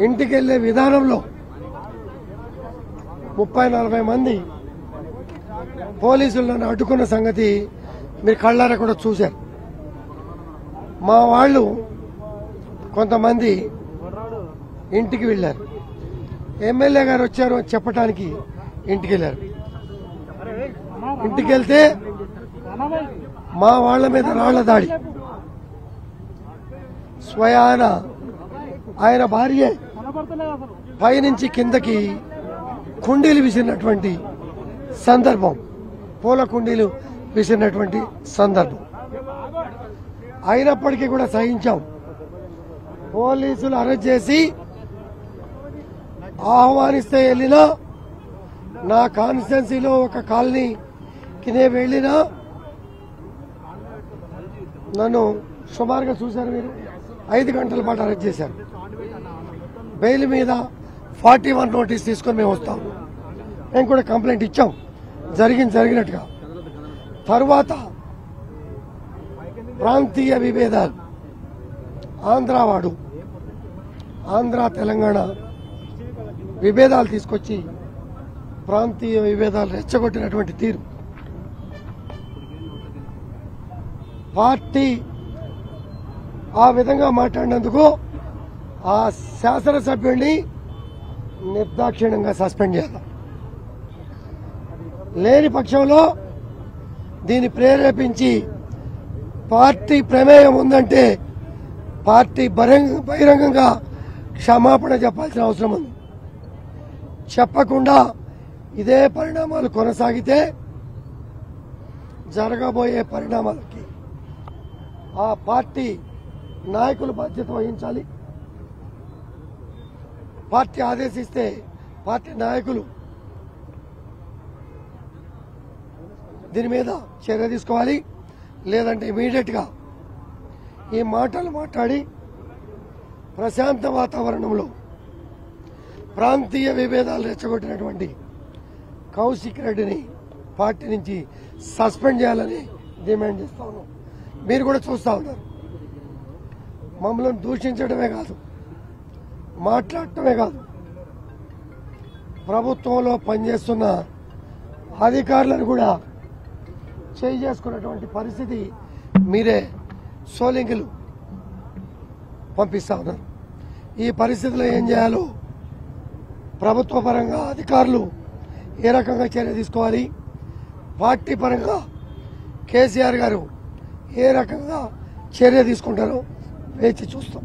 ఇంటికి వెళ్లే విధానంలో 30-40 మంది పోలీసులు నన్ను అడ్డుకున్న సంగతి మీరు కళ్ళారా కూడా చూశారు. మా వాళ్ళు కొంతమంది ఇంటికి వెళ్లారు. ఎమ్మెల్యే గారు వచ్చారు అని చెప్పడానికి ఇంటికి వెళ్లారు. ఇంటికి వెళ్తే మా వాళ్ల మీద రాళ్ల దాడి. స్వయాన ఆయన భార్య పైనుంచి కిందకి కుండీలు విసిరినటువంటి సందర్భం, పూల కుండీలు విసిరినటువంటి సందర్భం. అయినప్పటికీ కూడా సహించాం. పోలీసులు అరెస్ట్ చేసి ఆహ్వానిస్తే వెళ్ళినా, నా కాన్స్టిట్యున్సీలో ఒక కాలనీకి నేను వెళ్ళినా నన్ను సుమారుగా చూశారు మీరు 5 గంటల పాటు అరెస్ట్ చేశారు. బెయిల్ మీద 41 నోటీస్ తీసుకొని మేము వస్తాం. మేము కూడా కంప్లైంట్ ఇచ్చాం జరిగినట్టుగా. తర్వాత ప్రాంతీయ విభేదాలు, ఆంధ్ర తెలంగాణ విభేదాలు తీసుకొచ్చి ప్రాంతీయ విభేదాలు రెచ్చగొట్టినటువంటి తీరు, పార్టీ ఆ విధంగా మాట్లాడినందుకు ఆ శాసనసభ్యుడిని నిర్దాక్షిణ్యంగా సస్పెండ్ చేయాలి. లేని పక్షంలో దీన్ని ప్రేరేపించి పార్టీ ప్రమేయం ఉందంటే పార్టీ బహిరంగంగా క్షమాపణ చెప్పాల్సిన అవసరం ఉంది. చెప్పకుండా ఇదే పరిణామాలు కొనసాగితే జరగబోయే పరిణామాలకి ఆ పార్టీ నాయకులు బాధ్యత వహించాలి. పార్టీ ఆదేశిస్తే పార్టీ నాయకులు దీని మీద చర్య తీసుకోవాలి. లేదంటే ఇమీడియట్ గా ఈ మాటలు మాట్లాడి ప్రశాంత వాతావరణంలో ప్రాంతీయ విభేదాలు రెచ్చగొట్టినటువంటి కౌశిక్ రెడ్డిని పార్టీ నుంచి సస్పెండ్ చేయాలని డిమాండ్ చేస్తా ఉన్నాం. మీరు కూడా చూస్తా ఉన్నారు. మమ్మల్ని దూషించడమే కాదు, మాట్లాడటమే కాదు, ప్రభుత్వంలో పనిచేస్తున్న అధికారులను కూడా చేసుకున్నటువంటి పరిస్థితి మీరే సోలింగులు పంపిస్తా ఉన్నారు. ఈ పరిస్థితిలో ఏం చేయాలో ప్రభుత్వ పరంగా అధికారులు ఏ రకంగా చర్య తీసుకోవాలి, పార్టీ పరంగా కేసీఆర్ గారు ఏ రకంగా చర్య తీసుకుంటారో వేచి చూస్తాం.